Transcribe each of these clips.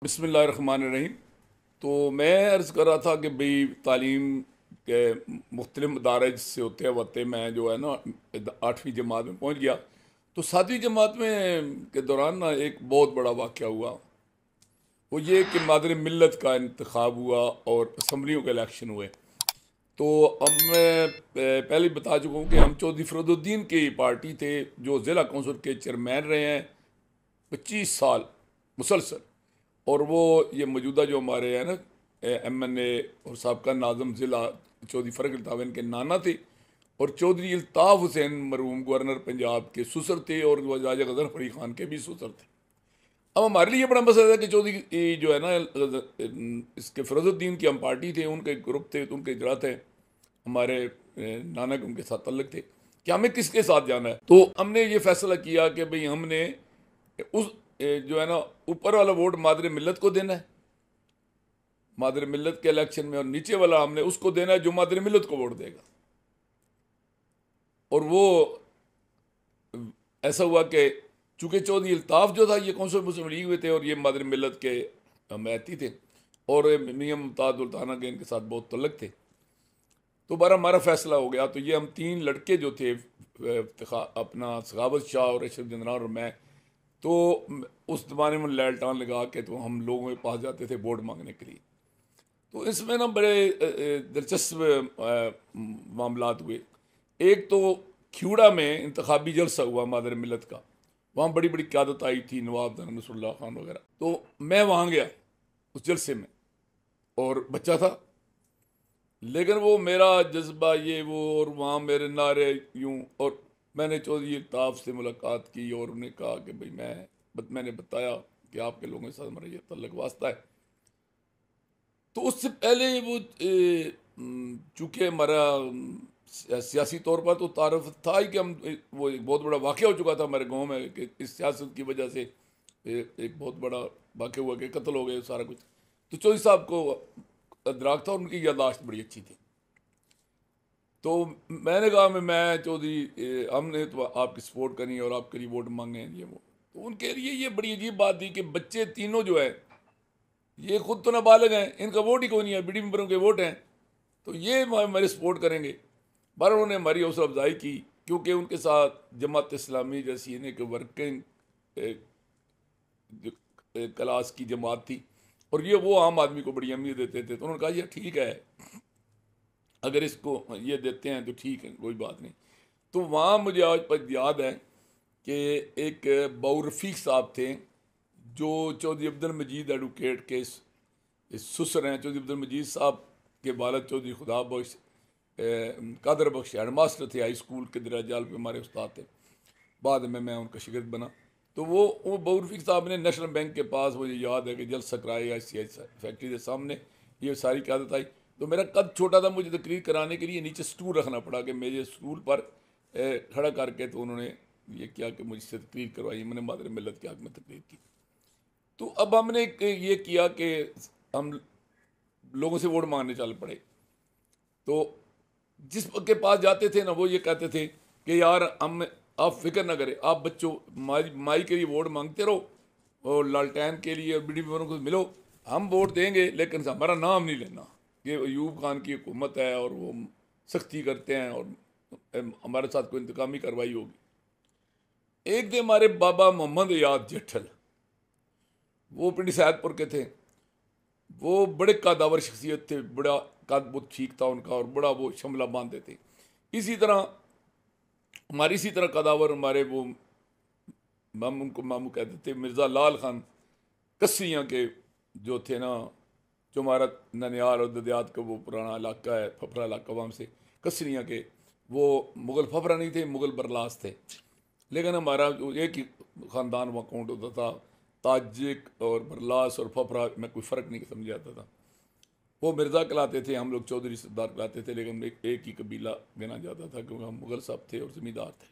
बिस्मिल्लाहिर्रहमानिर्रहीम। तो मैं अर्ज़ कर रहा था कि भाई तालीम के मुख्तलिफ मदारज से होते होते मैं जो है ना 8वीं जमात में पहुंच गया। तो 7वीं जमात में के दौरान ना एक बहुत बड़ा वाक़या हुआ। वो ये कि मादर मिल्लत का इंतखाब हुआ और असम्बलियों के इलेक्शन हुए। तो अब मैं पहले ही बता चुका हूँ कि हम चौधरी फरोजुद्दीन की पार्टी थे जो ज़िला कौंसिल के चेयरमैन रहे हैं 25 साल मुसलसल। और वो ये मौजूदा जो हमारे हैं ना MNA और साबका नाज़म ज़िला चौधरी फ़र्रुख अल्ताफ़ इनके नाना थे। और चौधरी अल्ताफ़ हुसैन मरहूम गवर्नर पंजाब के ससुर थे और राजा गजनफ़र अली ख़ान के भी ससुर थे। अब हमारे लिए बड़ा मसला था कि चौधरी जो है ना इसके फरोजुद्दीन की हम पार्टी थे, उनके ग्रुप थे, तो उनके इजरात थे, हमारे नाना के उनके साथ तल्लक थे कि हमें किसके साथ जाना है। तो हमने ये फैसला किया कि भाई हमने उस जो है ना ऊपर वाला वोट मादर मिल्लत को देना है मादर मिल्लत के इलेक्शन में, और नीचे वाला हमने उसको देना है जो मादर मिल्लत को वोट देगा। और वो ऐसा हुआ कि चूंकि चौधरी अल्ताफ जो था ये कौंसिल मुस्लिम लीग में थे और ये मादर मिल्लत के हमायती थे और मियां मुमताज़ उल्ताना के इनके साथ बहुत तल्लक थे। तो बारा हमारा फैसला हो गया। तो ये हम 3 लड़के जो थे अपना सखावत शाह और अशरफ जंदरान और मैं, तो उस ज़माने में लैलटान लगा के तो हम लोगों के पास जाते थे वोट मांगने के लिए। तो इसमें ना बड़े दिलचस्प मामलात हुए। एक तो ख्यूड़ा में इंतखाबी जलसा हुआ मादर मिलत का, वहाँ बड़ी बड़ी क़यादत आई थी, नवाब नसरुल्लाह खान वगैरह। तो मैं वहाँ गया उस जलसे में और बच्चा था, लेकिन वो मेरा जज्बा ये वो और वहाँ मेरे नारे यूं। और मैंने चौधरी अल्ताफ़ से मुलाकात की और उन्हें कहा कि भाई मैंने बताया कि आपके लोगों के साथ हमारा ये तल्लक वास्ता है। तो उससे पहले वो चूँकि हमारा सियासी तौर पर तो तारफ़ था ही कि हम वो एक बहुत बड़ा वाक़या हो चुका था हमारे गांव में कि इस सियासत की वजह से एक बहुत बड़ा वाक़या हुआ कि कत्ल हो गए सारा कुछ। तो चौधरी साहब को अदराक था और उनकी याददाश्त बड़ी अच्छी थी। तो मैंने कहा मैं चौधरी हमने तो आपकी सपोर्ट करनी है और आपके लिए वोट मांगे हैं ये वो। तो उनके लिए ये बड़ी अजीब बात थी कि बच्चे तीनों जो है ये खुद तो नाबालिग हैं, इनका वोट ही कोई नहीं है, बीडी मेंबरों के वोट हैं, तो ये हमारी सपोर्ट करेंगे। बार उन्होंने हमारी हौसला अफजाई की क्योंकि उनके साथ जमात इस्लामी जैसी इन्हें कि वर्किंग क्लास की जमात थी और ये वो आम आदमी को बड़ी अहमियत देते थे। तो उन्होंने कहा ये ठीक है, अगर इसको ये देते हैं तो ठीक है, कोई बात नहीं। तो वहाँ मुझे आज तक याद है कि एक बाऊ रफ़ीक साहब थे जो चौधरी अब्दुल मजीद एडवोकेट के ससुर हैं। चौधरी अब्दुल मजीद साहब के वालिद चौधरी खुदा बख्श कादर बख्श हेड मास्टर थे हाई स्कूल के दराजाल पे, हमारे उस्ताद थे। बाद में मैं उनका शिगिर्द बना। तो वो बाऊ रफ़ीक साहब ने नेशनल बैंक के पास, मुझे याद है कि जलसा कराया ICI फैक्ट्री के सामने, ये सारी क़यादत आई। तो मेरा कद छोटा था, मुझे तकरीर कराने के लिए नीचे स्टूल रखना पड़ा कि मेरे स्टूल पर खड़ा करके तो उन्होंने ये किया कि मुझसे तकरीर करवाई। मैंने मादर मिल्लत के हक़ में तकरीर की। तो अब हमने ये किया कि हम लोगों से वोट मांगने चल पड़े। तो जिस के पास जाते थे ना वो ये कहते थे कि यार हम आप फिक्र ना करें, आप बच्चों माई के लिए वोट मांगते रहो और लालटेन के लिए और बीडी मेंबरों को मिलो, हम वोट देंगे लेकिन हमारा नाम नहीं लेना। ये अयूब खान की हुकूमत है और वो सख्ती करते हैं और हमारे साथ कोई इंतकामी कार्रवाई होगी। एक दिन हमारे बाबा मोहम्मद याद जेठल, वो पिंडी सैदपुर के थे, वो बड़े कदावर शख्सियत थे, बड़ा कद बहुत ठीक था उनका और बड़ा वो शमला बांधते थे। इसी तरह कदावर हमारे वो उनको मामू कहते थे मिर्ज़ा लाल खान कस्सियाँ के जो थे ना, जो हमारा ननियाल और ददियात का वो पुराना इलाका है, फफरा इलाका, वहाँ से कस्रियाँ के, वो मुग़ल फफरा नहीं थे, मुग़ल बरलास थे। लेकिन हमारा जो एक ही ख़ानदान वहाँ काउंट होता था, ताजिक और बरलास और फफरा में कोई फ़र्क नहीं समझ आता था। वो मिर्ज़ा कहलाते थे, हम लोग चौधरी सरदार कहलाते थे, लेकिन एक ही कबीला गिना जाता था क्योंकि हम मुग़ल साहब थे और ज़मींदार थे।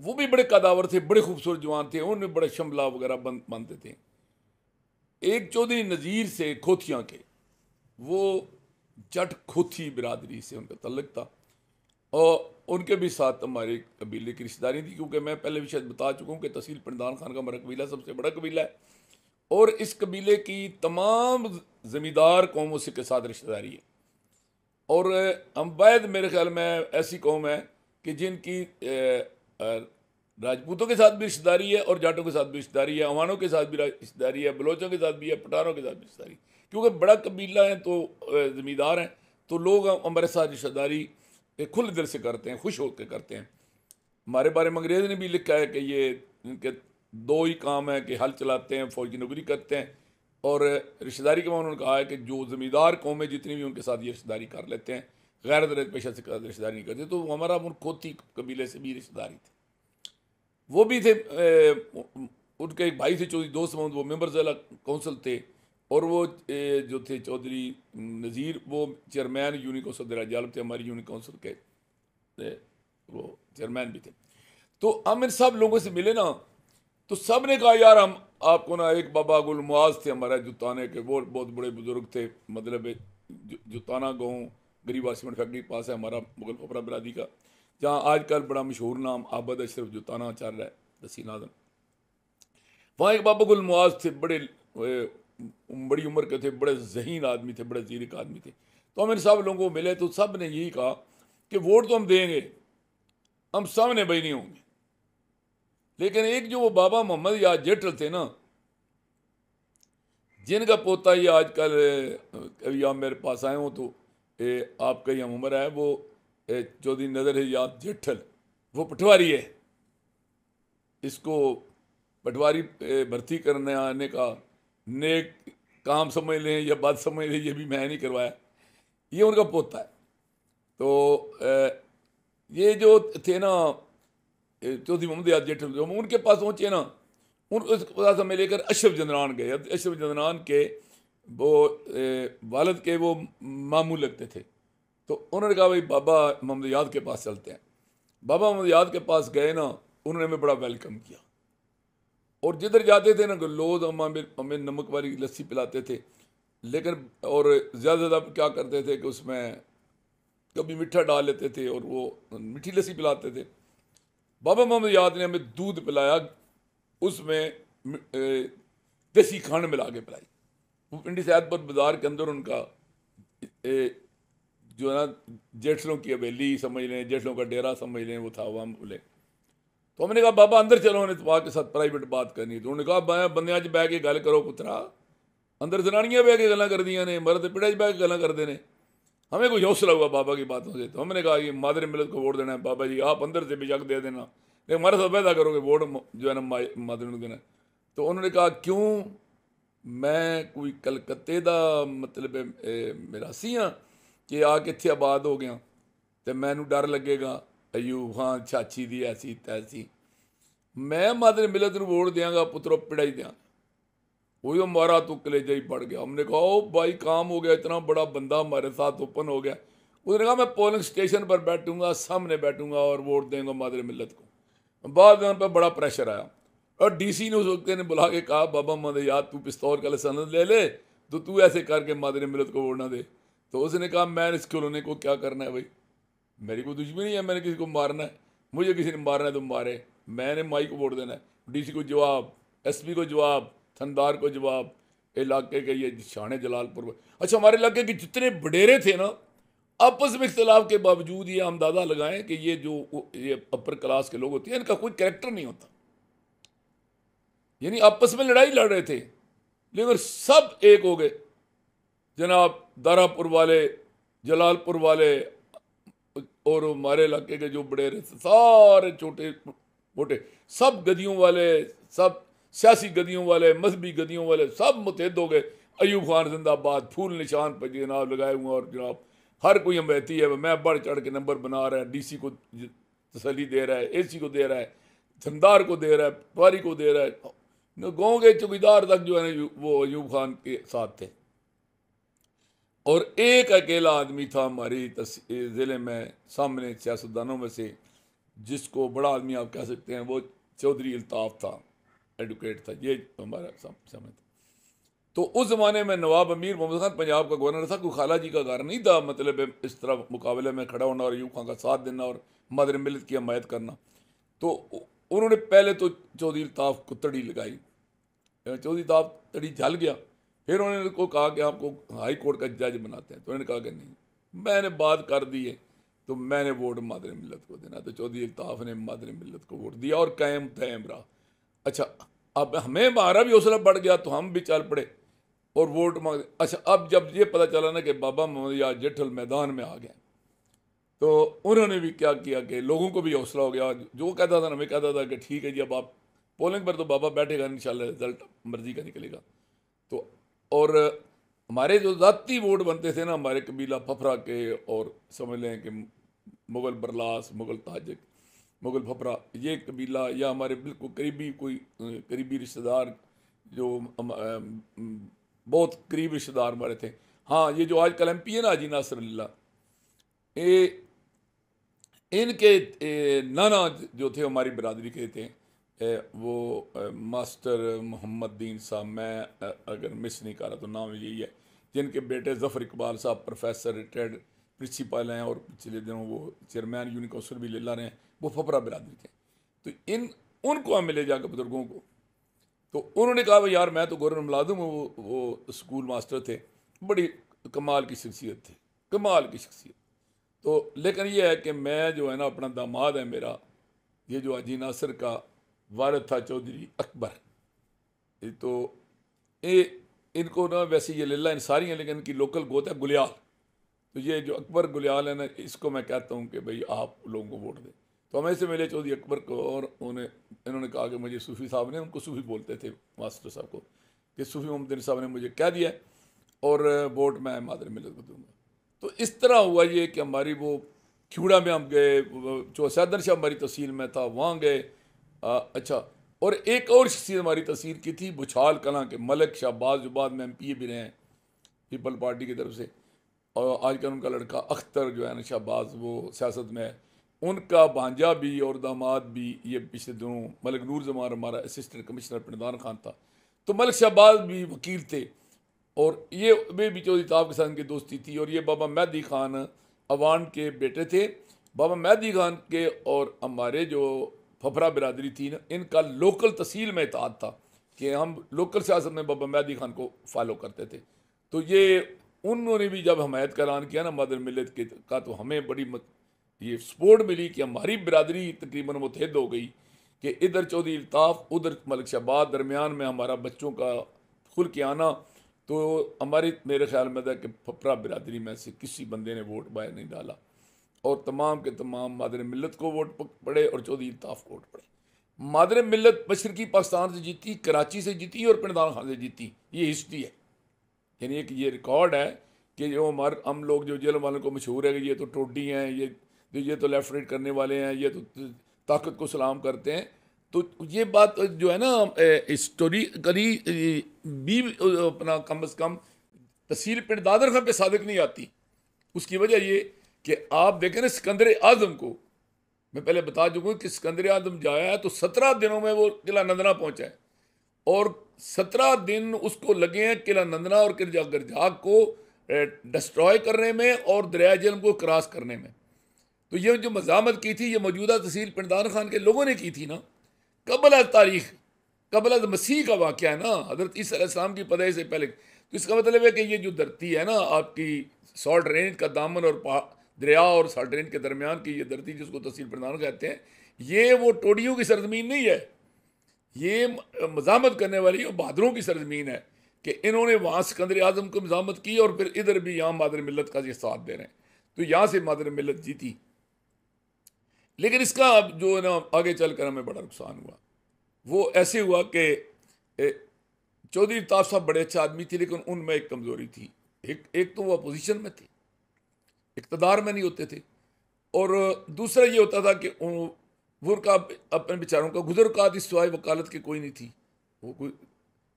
वो भी बड़े कदावर थे, बड़े खूबसूरत जवान थे, उनमें बड़े शमला वगैरह बनते थे। एक चौधरी नज़ीर से खोथियाँ के, वो जट खोथी बिरादरी से उनका तल्लक था और उनके भी साथ हमारे कबीले की रिश्तेदारी थी, क्योंकि मैं पहले भी शायद बता चुका हूँ कि तहसील पिंडान खान का हमारा कबीला सबसे बड़ा कबीला है और इस कबीले की तमाम ज़मींदार कौमों से के साथ रिश्तेदारी है। और अम्बायद मेरे ख्याल में ऐसी कौम है कि जिनकी राजपूतों के साथ भी रिश्तेदारी है और जाटों के साथ भी रिश्तेदारी है, अवानों के साथ भी रिश्तेदारी है, बलोचों के साथ भी है, पठानों के साथ भी रिश्तेदारी। क्योंकि बड़ा कबीला है तो ज़मींदार हैं, तो लोग हमारे साथ रिश्तेदारी खुले दिल से करते हैं, खुश होकर करते हैं। हमारे बारे में अंग्रेज़ ने भी लिखा है कि ये इनके दो ही काम है कि हल चलाते हैं, फौज की नौकरी करते हैं, और रिश्तेदारी के बाद उन्होंने कहा है कि जो ज़मींदार कौमें जितनी भी उनके साथ ये रिश्तेदारी कर लेते हैं, गैर दरेज पेशा से रिश्तेदारी नहीं करते। तो हमारा मुल्कोती कबीले से भी रिश्तेदारी थी, वो भी थे। उनके एक भाई थे चौधरी दोस्त महमूद, वो मेंबर ज़िला कौंसिल थे, और वो जो थे चौधरी नज़ीर, वो चेयरमैन यूनिक कौंसिल दराज जालब थे, हमारी यूनिक कौंसिल के वो चेयरमैन भी थे। तो हम इन सब लोगों से मिले ना, तो सब ने कहा यार हम आपको ना, एक बाबा गुल मुआज थे हमारे जुताने के, वो बहुत बड़े बुजुर्ग थे, मतलब जुताना गाँव गरीबा सीमेंट फैक्ट्री के पास है हमारा, मुगल फपरा बरादी का, जहाँ आजकल बड़ा मशहूर नाम आबद अशरफ जुताना चल रहा है, दसीन आजम। वहाँ एक बाबा गुल मुआज थे, बड़ी उम्र के थे, बड़े जहीन आदमी थे, बड़े जीरिक आदमी थे। तो हम इन सब लोगों को मिले तो सब ने यही कहा कि वोट तो हम देंगे, हम सामने भाई नहीं होंगे, लेकिन एक जो वो बाबा मोहम्मद याद जेठल थे ना, जिनका पोता ये आजकल अभी आप मेरे पास आए हो तो आपका ही हम उम्र है, वो चौधरी नजर है याद जेठल, वो पटवारी है। इसको पटवारी भर्ती करने आने का नेक काम समझ लें या बात समझ लें, ये भी मैं नहीं करवाया, ये उनका पोता है। तो ये जो थे ना चौधरी मोहम्मद याद जेठल, जो उनके पास पहुँचे ना, उनके पास हमें लेकर अशरफ जंदरान गए। अशरफ जंदरान के वो वालिद के वो मामू लगते थे, तो उन्होंने कहा भाई बाबा मोहम्मद याद के पास चलते हैं। बाबा मोहम्मद याद के पास गए ना, उन्होंने हमें बड़ा वेलकम किया, और जिधर जाते थे ना लोग हमें नमक वाली लस्सी पिलाते थे, लेकिन और ज़्यादा क्या करते थे कि उसमें कभी मीठा डाल लेते थे और वो मीठी लस्सी पिलाते थे। बाबा मोहम्मद याद ने हमें दूध पिलाया, उसमें देसी खांड मिला के पिलाई। वो पिंडी सैदपुर बाज़ार के अंदर उनका जो है ना जेठलों की हवेली समझ लें, जेठलों का डेरा समझ लें, वो था वहाँ बोले। तो हमने कहा बाबा अंदर चलो, उन्हें तो के साथ प्राइवेट बात करनी। तो उन्होंने कहा बंदियां च बह के गल करो पुत्रा, अंदर जनानियां बह के गल्लां कर दियां ने, मर्द पिड़ा च बह के गल्लां करते हैं। हमें कोई हौसला हुआ बाबा की बातों से, तो हमने कहा ये मादर मिलत को वोट देना है बाबा जी, आप अंदर से बेशक दे देना, लेकिन हमारे साथ वायदा करोगे वोट जो है ना मादर को देना। तो उन्होंने कहा क्यों, मैं कोई कलकत्ते का मतलब मिरासी हाँ कि आके इत्थे आबाद हो गया, तो मैनू डर लगेगा अयूब खान चाची दी ऐसी तैसी, मैं मादर मिलत को वोट देंगा पुत्रो पिड़ा ही देंगा। वही हमारा तो कलेजा ही पड़ गया। हमने कहा ओ भाई काम हो गया, इतना बड़ा बंदा हमारे साथ ओपन हो गया। उसने कहा मैं पोलिंग स्टेशन पर बैठूंगा, सामने बैठूंगा और वोट देंगे मादर मिलत को। बाद में पर बड़ा प्रेशर आया और डीसी ने उस वक्त ने बुला के कहा बाबा मोहम्मद याद तू पिस्तौल का सनद ले ले, तो तू ऐसे करके मादर मिलत को वोट ना दे। तो उसने कहा मैं इस कॉलोनी को क्या करना है भाई, मेरी कोई दुश्मनी है, मैंने किसी को मारना है, मुझे किसी ने मारना है तो मारे, मैंने माई को वोट देना है। डीसी को जवाब, एसपी को जवाब, थानेदार को जवाब, इलाके के ये शाने जलालपुर। अच्छा हमारे इलाके के जितने बडेरे थे ना, आपस में इख्तलाफ के बावजूद ये अंदाज़ा लगाएं कि ये जो ये अपर क्लास के लोग होते हैं इनका कोई कैरेक्टर नहीं होता, यानी आपस में लड़ाई लड़ रहे थे लेकिन सब एक हो गए। जनाब दारापुर वाले, जलालपुर वाले और हमारे इलाके के जो बडेरे थे सारे छोटे मोटे, सब गदियों वाले, सब सियासी गदियों वाले, मजहबी गदियों वाले, सब मुतहद हो गए। अयूब खान जिंदाबाद, फूल निशान पर जनाब लगाए हुए, और जनाब हर कोई अमैती है, मैं बढ़ चढ़ के नंबर बना रहा है, डीसी को तसल्ली दे रहा है, एसी को दे रहा है, थानेदार को दे रहा है, पटवारी को दे रहा है, गाँव के चौकीदार तक जो है ना वो अयूब खान के साथ थे। और एक अकेला आदमी था हमारी ज़िले में सामने सियासतदानों में से, जिसको बड़ा आदमी आप कह सकते हैं, वो चौधरी अल्ताफ़ था, एडवोकेट था, ये हमारा सामने था। तो उस ज़माने में नवाब अमीर मोहम्मद खान पंजाब का गवर्नर था, कोई खाला जी का घर नहीं था, मतलब इस तरह मुकाबले में खड़ा होना और अयूब खान का साथ देना और मादर मिलत की हमायत करना। तो उन्होंने पहले तो चौधरी अल्ताफ़ को तड़ी लगाई, चौधरी ताप तड़ी जल गया। फिर उन्होंने को कहा कि आपको हाई कोर्ट का जज बनाते हैं, तो उन्होंने कहा कि नहीं, मैंने बात कर दी है तो मैंने वोट मादर मिल्लत को देना। तो चौधरी अल्ताफ़ ने मादर मिल्लत को वोट दिया और कायम तयम रहा। अच्छा, अब हमें हमारा भी हौसला बढ़ गया तो हम भी चल पड़े और वोट मांग। अच्छा, अब जब ये पता चला ना कि बाबा मोहम्मद यार जेठल मैदान में आ गए, तो उन्होंने भी क्या किया कि लोगों को भी हौसला हो गया। जो कहता था ना, मैं कहता था कि ठीक है जी, अब आप पोलिंग पर तो बाबा बैठेगा, इंशाल्लाह रिजल्ट मर्जी का निकलेगा। तो और हमारे जो ज़ाती वोट बनते थे ना, हमारे कबीला फफरा के, और समझ लें कि मुग़ल बरलास, मुग़ल ताजिक, मुग़ल फफरा, ये कबीला, या हमारे बिल्कुल करीबी कोई करीबी रिश्तेदार जो बहुत करीब रिश्तेदार हमारे थे। हाँ, ये जो आजकल MP है ना, हाजी नासिर अल्लाह, ये इनके नाना जो थे हमारी बरादरी के थे, वो मास्टर मोहम्मद दीन साहब, मैं अगर मिस नहीं कर रहा तो नाम यही है, जिनके बेटे ज़फ़र इकबाल साहब प्रोफेसर रिटायर्ड प्रिंसिपल हैं और पिछले दिनों वो चेयरमैन यूनियन काउंसिल भी ले ला रहे हैं, वो फफरा बरादरी थे। तो उनको हम मिले जाकर बुजुर्गों को, तो उन्होंने कहा भाई यार मैं तो गवर्नर मुलाजिम हूँ, वो स्कूल मास्टर थे, बड़ी कमाल की शख्सियत थे, कमाल की शख्सियत। तो लेकिन ये है कि मैं जो है ना, अपना दामाद है मेरा, ये जो हाजी नासिर का वारिद था चौधरी अकबर, तो ये इनको ना वैसे ये लल्ला इंसारी हैं, लेकिन इनकी लोकल गोत है गुलियाल। तो ये जो अकबर गुलियाल है ना, इसको मैं कहता हूँ कि भाई आप लोगों को वोट दें। तो हमें से मिले चौधरी अकबर को, और इन्होंने कहा कि मुझे सूफ़ी साहब ने, उनको सूफ़ी बोलते थे मास्टर साहब को, कि सूफ़ी मोहम्मद साहब ने मुझे कह दिया और वोट मैं मादर मिल्लत को दूँगा। तो इस तरह हुआ ये कि हमारी वो खिवड़ा में हम गए, जो सैदर शाह हमारी तहसील में था वहाँ गए। अच्छा, और एक और शख्सियत हमारी तहसील की थी बुछाल कलां के मलिक शहबाज, जो बाद में MP भी रहे हैं पीपल पार्टी की तरफ से, और आजकल उनका लड़का अख्तर जो है ना शहबाज, वो सियासत में है, उनका भांजा भी और दामाद भी ये पिछले दिनों मलिक नूर जमान हमारा असिस्टेंट कमिश्नर पिंडदान खान था, तो मलिक शहबाज भी वकील थे, और ये वे भी चौधरी ताब के साथ इनकी दोस्ती थी। और ये बाबा मेहदी खान अवान के बेटे थे। बाबा मेहदी खान के और हमारे जो फफरा बिरादरी थी ना, इनका लोकल तहसील में इत्तेहाद था कि हम लोकल सियासत में बाबा मेहदी खान को फॉलो करते थे। तो ये उन्होंने भी जब हमायत का ऐलान किया ना मदर मिल्लत के का, तो हमें बड़ी ये सपोर्ट मिली कि हमारी बिरादरी तकरीबन मुतहद हो गई कि इधर चौधरी अल्ताफ़, उधर मलिक शहबाज, दरमियान में हमारा बच्चों का खुल के आना। तो हमारी मेरे ख्याल में था कि फफरा बिरादरी में से किसी बंदे ने वोट बाहर नहीं डाला, और तमाम के तमाम मादर मिल्लत को वोट पड़े और चौधरी अल्ताफ़ को वोट पड़े। मादर मिल्लत मशरकी पाकिस्तान से जीती, कराची से जीती और पिंडदान खान से जीती, ये हिस्ट्री है। यानी एक ये रिकॉर्ड है कि जो हमारे हम लोग जो जेल वालों को मशहूर है कि ये तो टोडी हैं, ये तो लेफ्ट राइट करने वाले हैं, ये तो ताकत को सलाम करते हैं, तो ये बात जो है ना हिस्टोरिकली भी अपना कम अज़ कम तहसील पिंड दादर खां पे सादिक नहीं आती। उसकी वजह ये कि आप देखें ना, सिकंदर आज़म को मैं पहले बता चुका हूँ कि सिकंदर आज़म जाया है तो 17 दिनों में वो किला नंदना पहुँचा है, और 17 दिन उसको लगे हैं किला नंदना और किला गरजाग को डिस्ट्रॉय करने में और दरिया जेहलम को क्रॉस करने में। तो ये जो मज़ामत की थी, ये मौजूदा तहसील पिंडदान खान के लोगों ने की थी ना, कबल तारीख, कबल मसीह का वाक़या है ना, हज़रत ईसा अलैहिस्सलाम की पैदाइश से पहले। तो इसका मतलब है कि ये जो धरती है ना आपकी, सॉल्ट रेंज का दामन और दरिया और सॉल्ट रेंज के दरमियान की ये धरती जिसको तहसील पिंडदान कहते हैं, ये वो टोडियों की सरजमीन नहीं है, ये मज़ामत करने वाली बहादुरों की सरजमीन है कि इन्होंने वहाँ सिकंदर आज़म को मज़ामत की और फिर इधर भी यहाँ मादर मिल्लत का ये साथ दे रहे हैं। तो यहाँ से मादर मिल्लत जीती। लेकिन इसका अब जो है ना आगे चलकर हमें बड़ा नुकसान हुआ। वो ऐसे हुआ कि चौधरी अल्ताफ़ साहब बड़े अच्छे आदमी थे, लेकिन उनमें एक कमज़ोरी थी। एक तो वो अपोजिशन में थे, इक़्तिदार में नहीं होते थे, और दूसरा ये होता था कि वो उनका अपने बेचारों का गुज़र सिवाय वकालत की कोई नहीं थी। वो कोई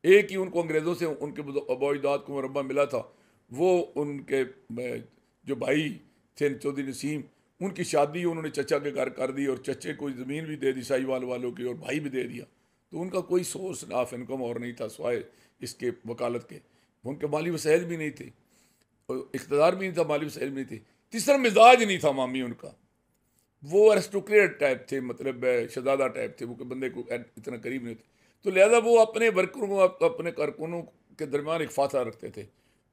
एक ही उनको अंग्रेज़ों से उनके अबौइदाद को मुरब्बा मिला था, वो उनके जो भाई थे चौधरी नसीम, उनकी शादी उन्होंने चचा के घर कर दी और चचे को ज़मीन भी दे दी साहिवाल वालों की, और भाई भी दे दिया। तो उनका कोई सोर्स ऑफ इनकम और नहीं था सिवाय इसके वकालत के। उनके माली वसाइल भी नहीं थे, इक़्तिदार भी नहीं था, माली वसाइल भी नहीं थे। तीसरा मिजाज नहीं था मामी उनका, वो एरिस्टोक्रेट टाइप थे, मतलब शहजादा टाइप थे, वो के बंदे को इतना करीब नहीं थे। तो लिहाजा वो अपने वर्करों को अपने कारकुनों के दरमियान एक फासला रखते थे।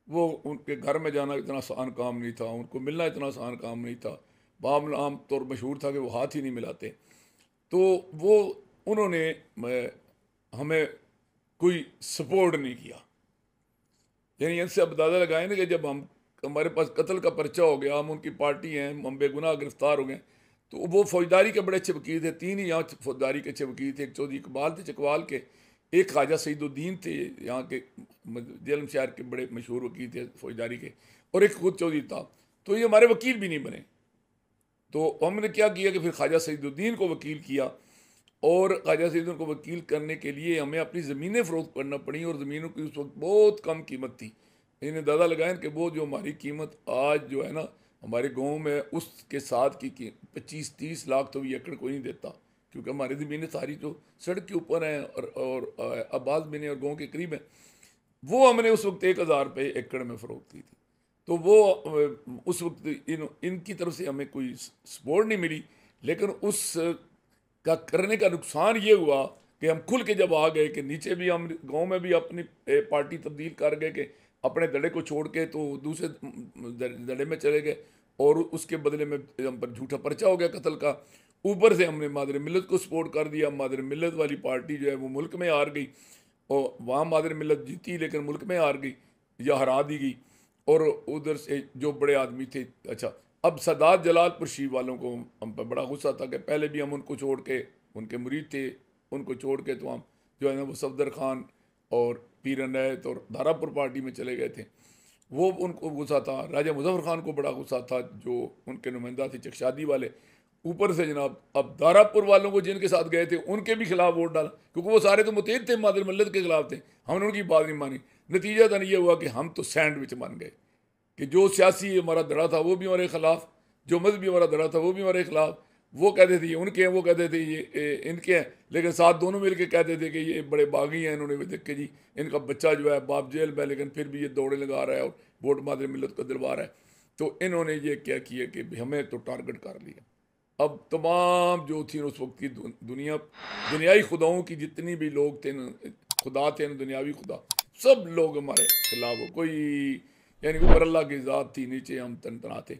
वो उनके घर में जाना इतना आसान काम नहीं था, उनको मिलना इतना आसान काम नहीं था। बाम आम तौर मशहूर था कि वो हाथ ही नहीं मिलाते। तो वो उन्होंने हमें कोई सपोर्ट नहीं किया। यानी इनसे अब अंदाजा लगाए ना कि जब हम हमारे पास कत्ल का पर्चा हो गया, हम उनकी पार्टी हैं, हम बेगुनाह गिरफ्तार हो गए, तो वो फौजदारी के बड़े अच्छे वकील थे। तीन ही यहाँ फौजदारी के अच्छे वकील थे, एक चौधरी इकबाल थे चकवाल के, एक ख्वाजा सईदुद्दीन थे यहाँ के जेलम शहर के बड़े मशहूर वकील थे फौजदारी के, और एक खुद चौधरी था। तो ये हमारे वकील भी नहीं बने। तो हमने क्या किया कि फिर ख्वाजा सईदुद्दीन को वकील किया, और ख्वाजा सईदुद्दीन को वकील करने के लिए हमें अपनी ज़मीनें फ़रोख्त करना पड़ी, और ज़मीनों की उस वक्त बहुत कम कीमत थी। इन्हें अंदाज़ा लगाएं कि वो जो हमारी कीमत आज जो है ना हमारे गांव में, उसके साथ की 25-30 लाख तो भी एकड़ कोई नहीं देता, क्योंकि हमारी ज़मीनें सारी जो सड़क के ऊपर हैं और आबाद भी नहीं और गाँव के करीब हैं। वो हमने उस वक्त 1,000 रुपये एकड़ में फ़रोख्त की थी। तो वो उस वक्त इनकी तरफ से हमें कोई सपोर्ट नहीं मिली। लेकिन उस का करने का नुकसान ये हुआ कि हम खुल के जब आ गए कि नीचे भी हम गांव में भी अपनी पार्टी तब्दील कर गए कि अपने दड़े को छोड़ के तो दूसरे दड़े में चले गए, और उसके बदले में हम पर झूठा पर्चा हो गया कत्ल का। ऊपर से हमने मादर मिल्लत को सपोर्ट कर दिया। मादर मिल्लत वाली पार्टी जो है वो मुल्क में हार गई, और वहाँ मादर मिल्लत जीती लेकिन मुल्क में हार गई या हरा दी गई। और उधर से जो बड़े आदमी थे, अच्छा अब सदात जलालपुर शी वालों को हम पर बड़ा गुस्सा था कि पहले भी हम उनको छोड़ के, उनके मुरीद थे, उनको छोड़ के तो हम जो है ना वो सफदर खान और पीर अनैत और दारापुर पार्टी में चले गए थे। वो उनको गुस्सा था। राजा मुजफ्फर खान को बड़ा गुस्सा था जो उनके नुमाइंदा थे चकशादी वाले। ऊपर से जनाब अब दारापुर वालों को जिनके साथ गए थे उनके भी खिलाफ वोट डाला, क्योंकि वो सारे तो मुतहद थे, मादर मिल्लत के खिलाफ थे। हमने उनकी बात नहीं मानी। नतीजा तो ये हुआ कि हम तो सैंडविच बन गए कि जो सियासी हमारा धड़ा था वो भी हमारे खिलाफ, जो मजहबी हमारा धड़ा था वो भी हमारे खिलाफ। वो कहते थे ये उनके हैं, वो कहते थे ये इनके हैं, लेकिन साथ दोनों मिल के कहते थे कि ये बड़े बागी हैं, इन्होंने भी देख के जी इनका बच्चा जो है बाप जेल में, लेकिन फिर भी ये दौड़े लगा रहा है और वोट मादर मिल्लत को दिलवा रहा है। तो इन्होंने ये क्या किया कि हमें तो टारगेट कर लिया। अब तमाम जो थी उस वक्त की दुनियाई खुदाओं की जितनी भी लोग थे खुदा थे न दुनियावी खुदा, सब लोग हमारे खिलाफ हो। कोई यानी ऊपर अल्लाह की ज़ात थी, नीचे हम तन तना थे।